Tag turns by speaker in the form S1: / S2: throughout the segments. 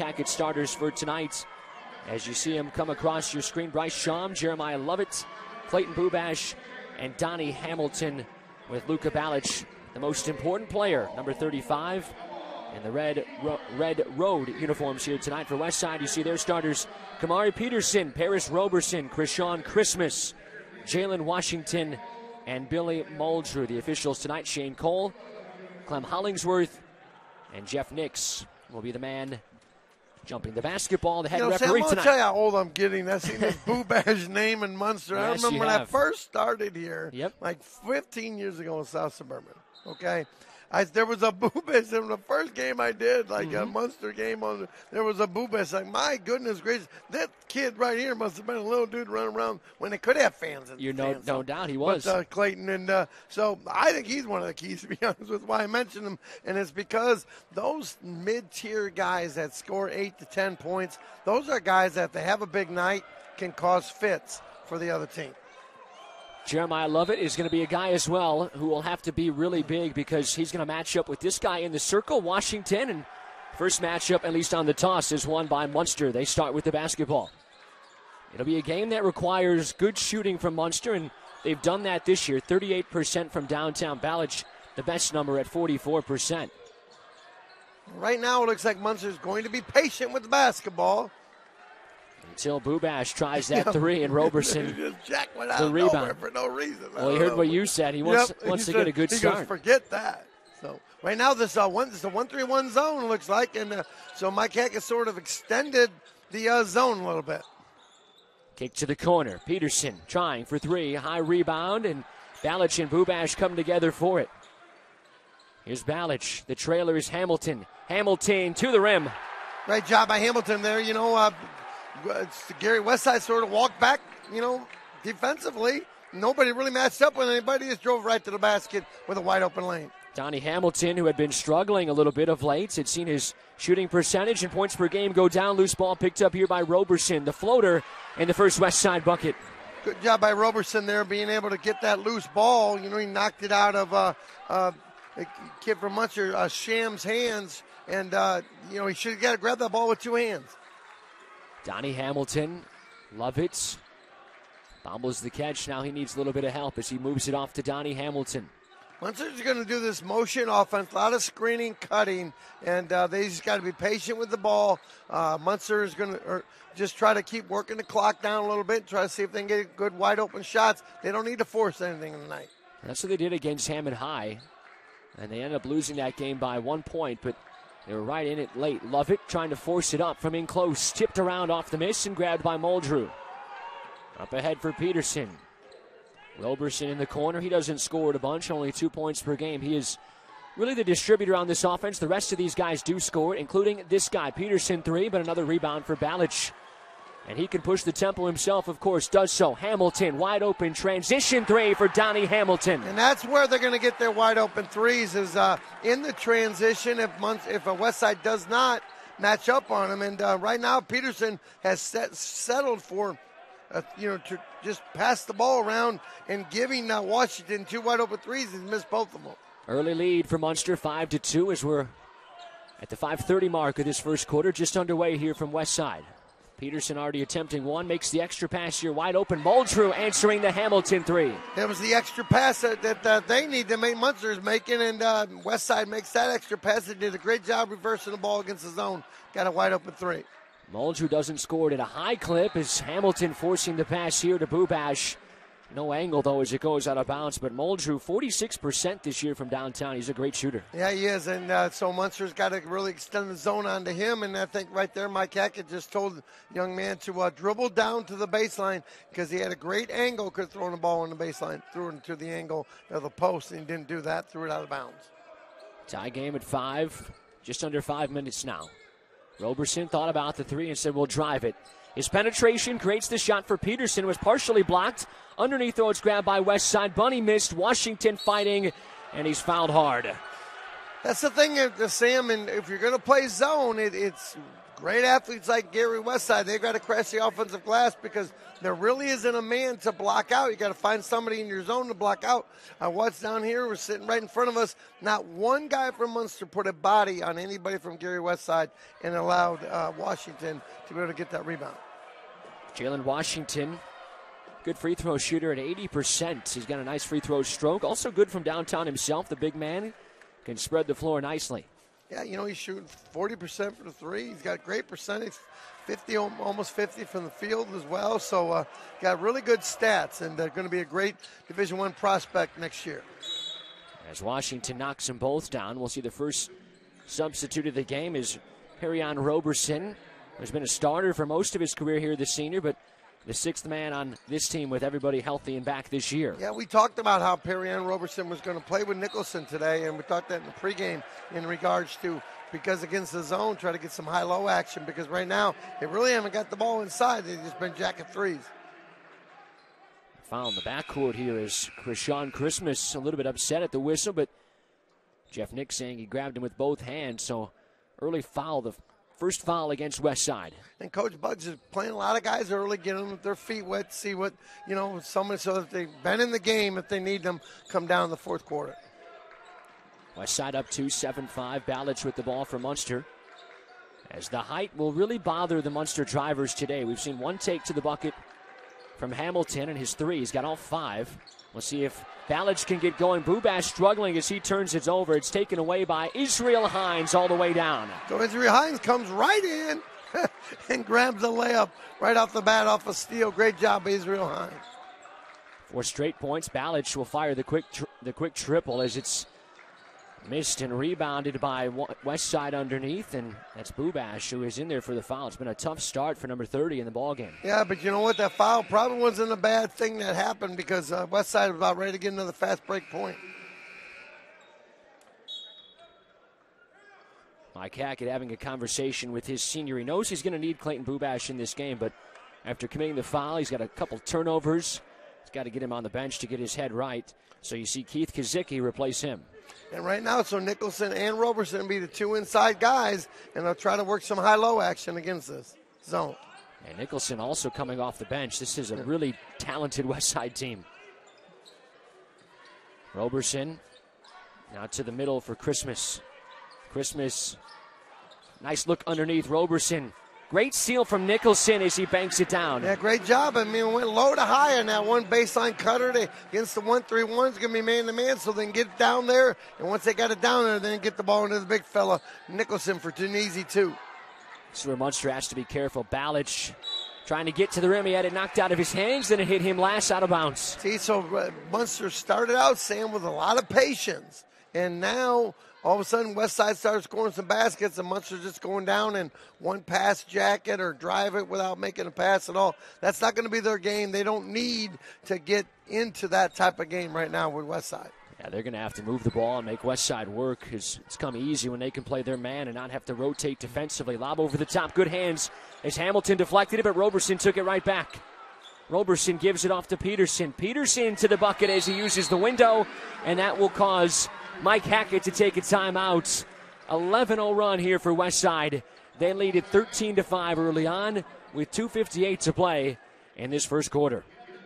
S1: Cackett starters for tonight. As you see them come across your screen, Bryce Sham, Jeremiah Lovett, Clayton Bubash, and Donnie Hamilton, with Luka Balic, the most important player, number 35, in the red road uniforms here tonight for Westside. You see their starters: Kamari Peterson, Paris Roberson, Krishan Christmas, Jalen Washington, and Billy Muldrew. The officials tonight: Shane Cole, Clem Hollingsworth, and Jeff Nix will be the man jumping the basketball, the head referee
S2: Sam,
S1: tonight.
S2: I'm going to tell you how old I'm getting. I've seen this Bubash name in Munster.
S1: Yes,
S2: I remember when
S1: have.
S2: I first started here,
S1: Yep.
S2: like 15 years ago in South Suburban, okay? There was a Bubash in the first game I did, like a Munster game. There was a Bubash. Like, my goodness gracious, that kid right here must have been a little dude running around when they could have fans.
S1: No doubt he was.
S2: But Clayton, and so I think he's one of the keys, to be honest with why I mentioned him. And it's because those mid-tier guys that score 8 to 10 points, those are guys that, if they have a big night, can cause fits for the other team.
S1: Jeremiah Lovett is going to be a guy as well who will have to be really big, because he's going to match up with this guy in the circle, Washington. And first matchup, at least on the toss, is won by Munster. They start with the basketball. It'll be a game that requires good shooting from Munster, and they've done that this year. 38% from downtown. Balic, the best number at 44%.
S2: Right now it looks like Munster's going to be patient with the basketball.
S1: Until Bubash tries that three, and Roberson
S2: Jack went out
S1: the
S2: of
S1: rebound
S2: nowhere for no reason.
S1: Well, he heard what you said. He wants to get a good start.
S2: He goes, forget that. So right now this is a 1-3-1 zone, looks like, and so Mike Heck has sort of extended the zone a little bit.
S1: Kick to the corner. Peterson trying for three. High rebound, and Balic and Bubash come together for it. Here's Balic. The trailer is Hamilton. Hamilton to the rim.
S2: Great job by Hamilton there. Gary Westside sort of walked back, defensively. Nobody really matched up with anybody. Just drove right to the basket with a wide open lane.
S1: Donnie Hamilton, who had been struggling a little bit of late, had seen his shooting percentage and points per game go down. Loose ball picked up here by Roberson. The floater and the first Westside bucket.
S2: Good job by Roberson there, being able to get that loose ball. He knocked it out of a kid from Munster, Sham's hands. And, he should have got to grab that ball with two hands.
S1: Donnie Hamilton, Lovitz, bobbles the catch. Now he needs a little bit of help as he moves it off to Donnie Hamilton.
S2: Munster's going to do this motion offense, a lot of screening, cutting, and they just got to be patient with the ball. Munster is going to just try to keep working the clock down a little bit, try to see if they can get good wide open shots. They don't need to force anything tonight.
S1: That's what they did against Hammond High, and they ended up losing that game by 1 point, but they were right in it late. Lovett trying to force it up from in close. Tipped around off the miss and grabbed by Muldrew. Up ahead for Peterson. Roberson in the corner. He doesn't score a bunch, only 2 points per game. He is really the distributor on this offense. The rest of these guys do score, including this guy. Peterson three, but another rebound for Balic. And he can push the tempo himself, of course, does so. Hamilton, wide open transition three for Donnie Hamilton.
S2: And that's where they're going to get their wide open threes, is in the transition if a Westside does not match up on them. And right now Peterson has settled for, to just pass the ball around and giving Washington two wide open threes. He's missed both of them.
S1: Early lead for Munster, 5-2, as we're at the 5:30 mark of this first quarter, just underway here from Westside. Peterson already attempting one, makes the extra pass here, wide open. Muldrew answering the Hamilton three.
S2: That was the extra pass that they need to make. Munster's making, and Westside makes that extra pass. They did a great job reversing the ball against the zone. Got a wide open three.
S1: Muldrew doesn't score it at a high clip as Hamilton forcing the pass here to Bubash. No angle, though, as it goes out of bounds. But Muldrew, 46% this year from downtown. He's a great shooter.
S2: Yeah, he is. And so Munster's got to really extend the zone onto him. And I think right there, Mike Hackett just told the young man to dribble down to the baseline, because he had a great angle, could have thrown the ball on the baseline, threw it into the angle of the post, and he didn't do that, threw it out of bounds.
S1: Tie game at 5, just under 5 minutes now. Roberson thought about the three and said, we'll drive it. His penetration creates the shot for Peterson. It was partially blocked. Underneath, though, it's grabbed by Westside. Bunny missed. Washington fighting, and he's fouled hard.
S2: That's the thing, Sam, and if you're going to play zone, it's great athletes like Gary Westside, they've got to crash the offensive glass because there really isn't a man to block out. You got to find somebody in your zone to block out. What's down here? We're sitting right in front of us. Not one guy from Munster put a body on anybody from Gary Westside and allowed Washington to be able to get that rebound.
S1: Jalen Washington, good free throw shooter at 80%. He's got a nice free throw stroke. Also good from downtown himself. The big man can spread the floor nicely.
S2: Yeah, he's shooting 40% for the three. He's got great percentage, 50, almost 50 from the field as well. So got really good stats, and they're going to be a great Division I prospect next year.
S1: As Washington knocks them both down, we'll see the first substitute of the game is Perrion Roberson, who's been a starter for most of his career here, the senior, but the sixth man on this team with everybody healthy and back this year.
S2: Yeah, we talked about how Perrion Roberson was going to play with Nicholson today, and we talked that in the pregame in regards to, because against the zone, try to get some high-low action, because right now they really haven't got the ball inside. They've just been jacking threes.
S1: Foul in the backcourt here is Krishan Christmas, a little bit upset at the whistle, but Jeff Nick saying he grabbed him with both hands, so early foul, the first foul against Westside.
S2: And Coach Bugs is playing a lot of guys early, getting them with their feet wet, see what, someone, so that they've been in the game, if they need them, come down in the fourth quarter.
S1: Westside up 2, 7-5. Ballage with the ball for Munster. As the height will really bother the Munster drivers today. We've seen one take to the bucket from Hamilton, and his three. He's got all 5. We'll see if Ballage can get going. Bubash struggling as he turns it over. It's taken away by Israel Hines all the way down.
S2: So Israel Hines comes right in and grabs a layup right off the bat off a steal. Great job, Israel Hines.
S1: 4 straight points. Ballage will fire the quick triple as it's missed and rebounded by Westside underneath, and that's Bubash who is in there for the foul. It's been a tough start for number 30 in the ballgame.
S2: Yeah, but you know what? That foul probably wasn't a bad thing that happened because Westside was about ready to get another fast break point.
S1: Mike Hackett having a conversation with his senior. He knows he's going to need Clayton Bubash in this game, but after committing the foul, he's got a couple turnovers. He's got to get him on the bench to get his head right. So you see Keith Kazicki replace him.
S2: And right now, so Nicholson and Roberson be the 2 inside guys, and they'll try to work some high-low action against this zone.
S1: And Nicholson also coming off the bench. This is a really talented Westside team. Roberson now to the middle for Christmas. Christmas, nice look underneath Roberson. Great steal from Nicholson as he banks it down.
S2: Yeah, great job. I mean, went low to high on that one baseline cutter against the 1-3-1. It's going to be man-to-man, so they can get it down there. And once they got it down there, then get the ball into the big fella, Nicholson, for an easy 2.
S1: This is where Munster has to be careful. Ballage trying to get to the rim. He had it knocked out of his hands, then it hit him last out of bounds.
S2: See, so Munster started out, Sam, with a lot of patience. And now, all of a sudden, Westside started scoring some baskets, and Munster's just going down and one pass jacket or drive it without making a pass at all. That's not going to be their game. They don't need to get into that type of game right now with Westside.
S1: Yeah, they're going to have to move the ball and make Westside work. It's come easy when they can play their man and not have to rotate defensively. Lob over the top. Good hands as Hamilton deflected it, but Roberson took it right back. Roberson gives it off to Peterson. Peterson to the bucket as he uses the window, and that will cause Mike Hackett to take a timeout. 11-0 run here for Westside. They lead it 13-5 early on with 2:58 to play in this first quarter.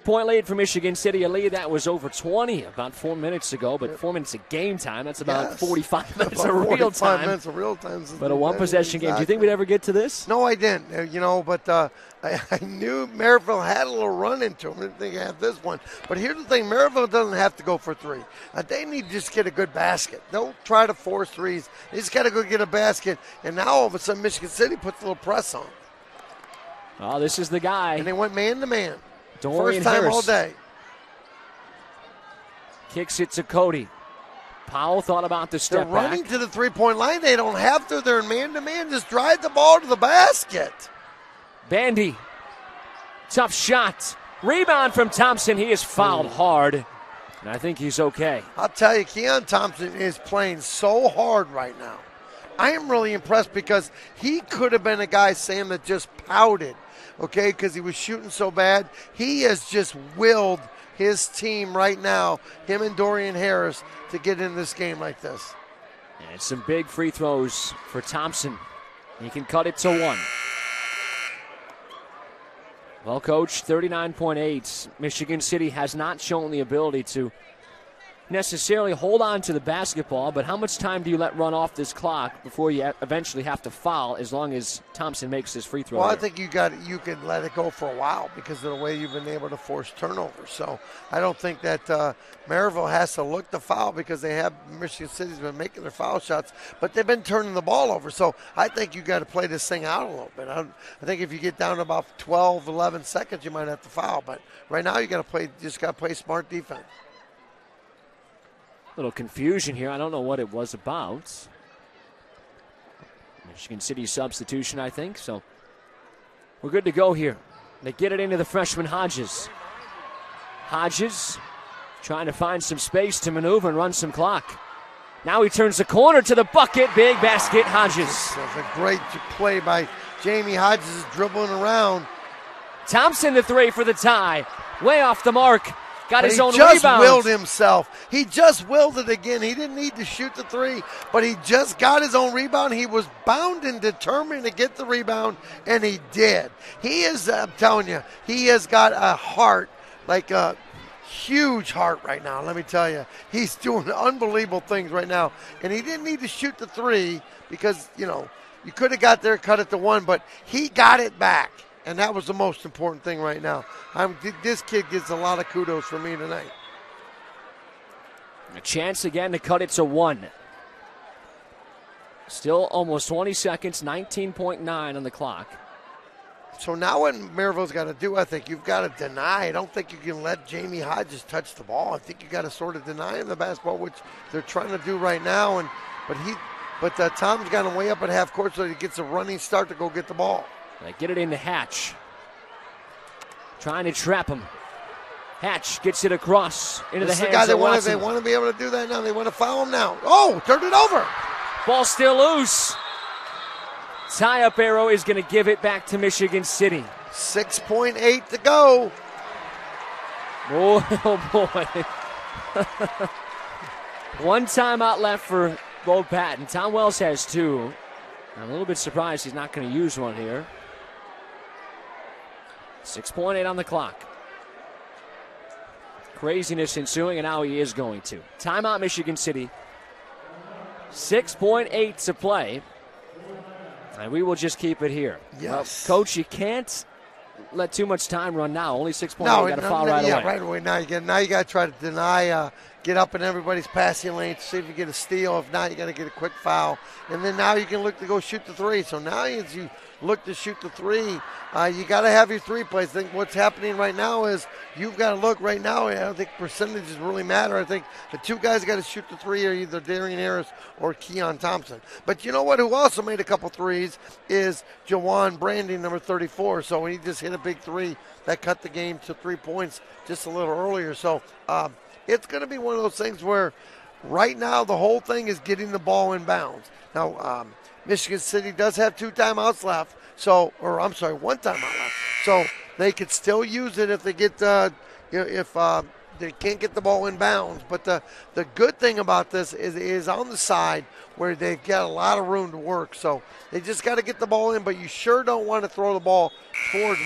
S1: Point lead for Michigan City, a lead that was over 20 about 4 minutes ago, but 4 minutes of game time. That's about 45 minutes of real time.
S2: 45 minutes of real time.
S1: But a one-possession game. Do you think we'd ever get to this?
S2: No, I didn't. But I knew Maryville had a little run into them. I didn't think I had this one. But here's the thing. Maryville doesn't have to go for 3. They need to just get a good basket. Don't try to force threes. They just got to go get a basket. And now all of a sudden Michigan City puts a little press on.
S1: Oh, this is the guy.
S2: And they went man-to-man.
S1: Dorian
S2: First time
S1: Harris
S2: all day.
S1: Kicks it to Cody. Powell thought about the step
S2: They're running
S1: back.
S2: to the three-point line. They don't have to. They're in man-to-man. Just drive the ball to the basket.
S1: Bandy. Tough shot. Rebound from Thompson. He is fouled hard. And I think he's okay.
S2: I'll tell you, Keon Thompson is playing so hard right now. I am really impressed because he could have been a guy, Sam, that just pouted, okay, because he was shooting so bad. He has just willed his team right now, him and Dorian Harris, to get in this game like this.
S1: And some big free throws for Thompson. He can cut it to 1. Well, Coach, 39.8. Michigan City has not shown the ability to necessarily hold on to the basketball, but how much time do you let run off this clock before you eventually have to foul as long as Thompson makes his free throw?
S2: Well, I think you can let it go for a while because of the way you've been able to force turnovers. So I don't think that Maryville has to look to foul because Michigan City's been making their foul shots, but they've been turning the ball over. So I think you got to play this thing out a little bit. I think if you get down to about 12, 11 seconds, you might have to foul. But right now you got to play smart defense.
S1: Little confusion here. I don't know what it was about. Michigan City substitution, I think. So we're good to go here. They get it into the freshman Hodges. Hodges trying to find some space to maneuver and run some clock. Now he turns the corner to the bucket. Big basket, Hodges.
S2: That's a great play by Jamie Hodges, is dribbling around.
S1: Thompson the 3 for the tie. Way off the mark. Got his own
S2: rebound. He
S1: just
S2: willed himself. He just willed it again. He didn't need to shoot the 3, but he just got his own rebound. He was bound and determined to get the rebound, and he did. He is, I'm telling you, he has got a heart, like a huge heart right now, let me tell you. He's doing unbelievable things right now, and he didn't need to shoot the 3 because, you could have got there, cut it to 1, but he got it back. And that was the most important thing right now. This kid gets a lot of kudos from me tonight.
S1: A chance again to cut it to 1. Still almost 20 seconds, 19.9 on the clock.
S2: So now what Maryville's got to do, I think you've got to deny. I don't think you can let Jamie Hodges touch the ball. I think you got to sort of deny him the basketball, which they're trying to do right now. But Tom's got him way up at half court, so he gets a running start to go get the ball.
S1: They get it into Hatch. Trying to trap him. Hatch gets it across into the hands of Watson.
S2: They want to be able to do that now. They want to foul him now. Oh, turned it over.
S1: Ball still loose. Tie-up arrow is going to give it back to Michigan City.
S2: 6.8 to go.
S1: Oh boy. One timeout left for Bo Patton. Tom Wells has 2. I'm a little bit surprised he's not going to use one here. 6.8 on the clock. Craziness ensuing, and now he is going to. Timeout, Michigan City. 6.8 to play. And we will just keep it here.
S2: Yes.
S1: Well, Coach, you can't let too much time run now. Only 6.8. You got to foul right away.
S2: Yeah, right away. Now you got to try to deny, get up in everybody's passing lane, see if you get a steal. If not, you got to get a quick foul. And then now you can look to go shoot the 3. So now as you look to shoot the 3, you got to have your 3 plays. I think what's happening right now is you've got to look right now. I don't think percentages really matter. I think the 2 guys got to shoot the 3 are either Darian Harris or Keon Thompson. But you know what? Who also made a couple threes is Jawan Branding, number 34. So he just hit a big 3 that cut the game to 3 points just a little earlier. So it's going to be one of those things where right now the whole thing is getting the ball in bounds. Now, Michigan City does have 2 timeouts left. One timeout left. So they could still use it if they get if they can't get the ball in bounds. But the good thing about this is on the side where they've got a lot of room to work. So they just got to get the ball in, but you sure don't want to throw the ball towards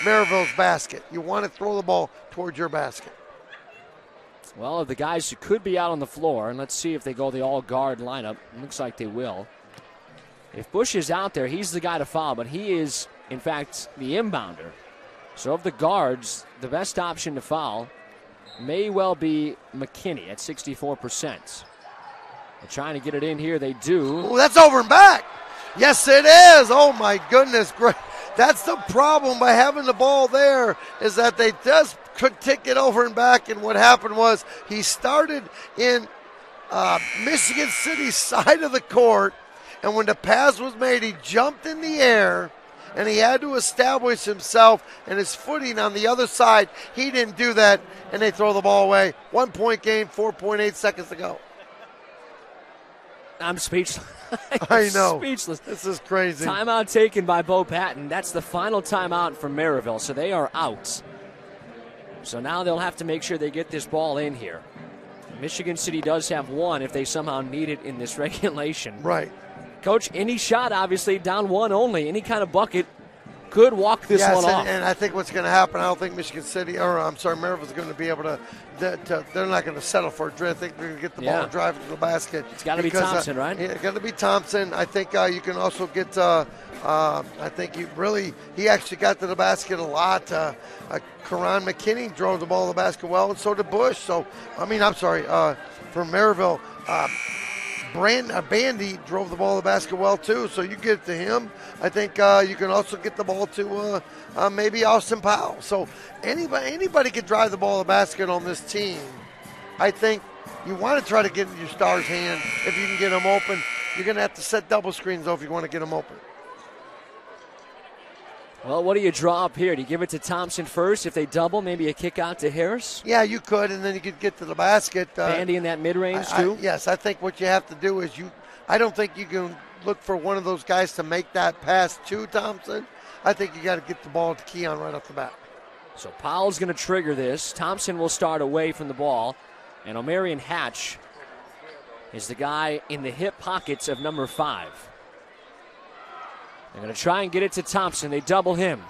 S2: Maryville's basket. You want to throw the ball towards your basket.
S1: Well, of the guys who could be out on the floor, and let's see if they go the all-guard lineup. Looks like they will. If Bush is out there, he's the guy to foul, but he is, in fact, the inbounder. So of the guards, the best option to foul may well be McKinney at 64%. They're trying to get it in here. They do.
S2: Oh, that's over and back. Yes, it is. Oh, my goodness. Great. That's the problem by having the ball there is that they just could tick it over and back. And what happened was he started in Michigan City's side of the court. And when the pass was made, he jumped in the air, and he had to establish himself and his footing on the other side. He didn't do that, and they throw the ball away. 1-point game, 4.8 seconds to go.
S1: I'm speechless.
S2: I know.
S1: Speechless.
S2: This is crazy.
S1: Timeout taken by Bo Patton. That's the final timeout for Maryville, so they are out. So now they'll have to make sure they get this ball in here. Michigan City does have 1 if they somehow need it in this regulation.
S2: Right.
S1: Coach, any shot, obviously, down one only. Any kind of bucket could walk this one off.
S2: And I think what's going to happen, I don't think Michigan City, or I'm sorry, Maryville's going to be able to, they're not going to settle for a drill. I think they're going to get the ball and drive it to the basket.
S1: It's got to be Thompson, right?
S2: Yeah, it's got to be Thompson. I think you can also get, I think he actually got to the basket a lot. Karan McKinney drove the ball to the basket well, and so did Bush. So, for Maryville, Bandy drove the ball to the basket well, too, so you get it to him. I think you can also get the ball to maybe Austin Powell. So anybody can drive the ball to the basket on this team. I think you want to try to get in your star's hand if you can get them open. You're going to have to set double screens, though, if you want to get them open.
S1: Well, what do you draw up here? Do you give it to Thompson first? If they double, maybe a kick out to Harris?
S2: Yeah, you could, and then you could get to the basket.
S1: Bandy in that mid-range, too?
S2: Yes, I think what you have to do is I don't think you can look for one of those guys to make that pass to Thompson. I think you got to get the ball to Keon right off the bat.
S1: So Powell's going to trigger this. Thompson will start away from the ball. And Omarion Hatch is the guy in the hip pockets of number 5. They're going to try and get it to Thompson. They double him.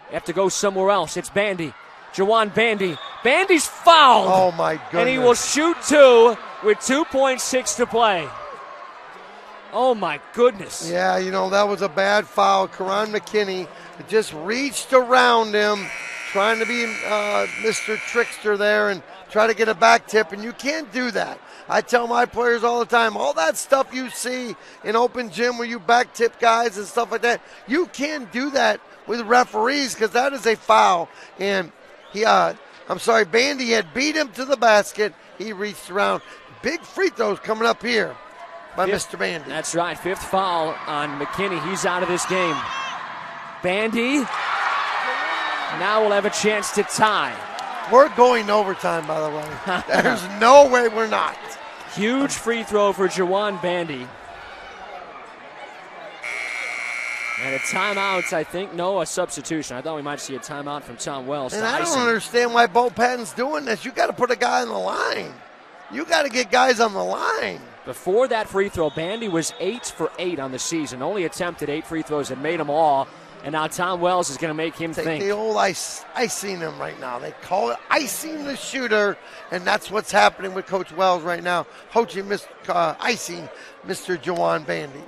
S1: They have to go somewhere else. It's Bandy. Jawan Bandy. Bandy's fouled.
S2: Oh, my goodness.
S1: And he will shoot 2 with 2.6 to play. Oh, my goodness.
S2: Yeah, that was a bad foul. Karan McKinney just reached around him, trying to be Mr. Trickster there and try to get a back tip, and you can't do that. I tell my players all the time, all that stuff you see in open gym where you back tip guys and stuff like that, you can't do that with referees because that is a foul. And Bandy had beat him to the basket. He reached around. Big free throws coming up here by Mr. Bandy.
S1: That's right, 5th foul on McKinney. He's out of this game. Bandy now will have a chance to tie.
S2: We're going overtime, by the way. There's no way we're not.
S1: Huge free throw for Jawan Bandy. And a timeout, I think. No, a substitution. I thought we might see a timeout from Tom Wells.
S2: And I don't understand why Bo Patton's doing this. You got to put a guy on the line. You got to get guys on the line.
S1: Before that free throw, Bandy was 8 for 8 on the season. Only attempted 8 free throws and made them all. And now Tom Wells is going to make him think.
S2: The old icing him right now. They call it icing the shooter, and that's what's happening with Coach Wells right now. Icing Mr. Jawan Bandy.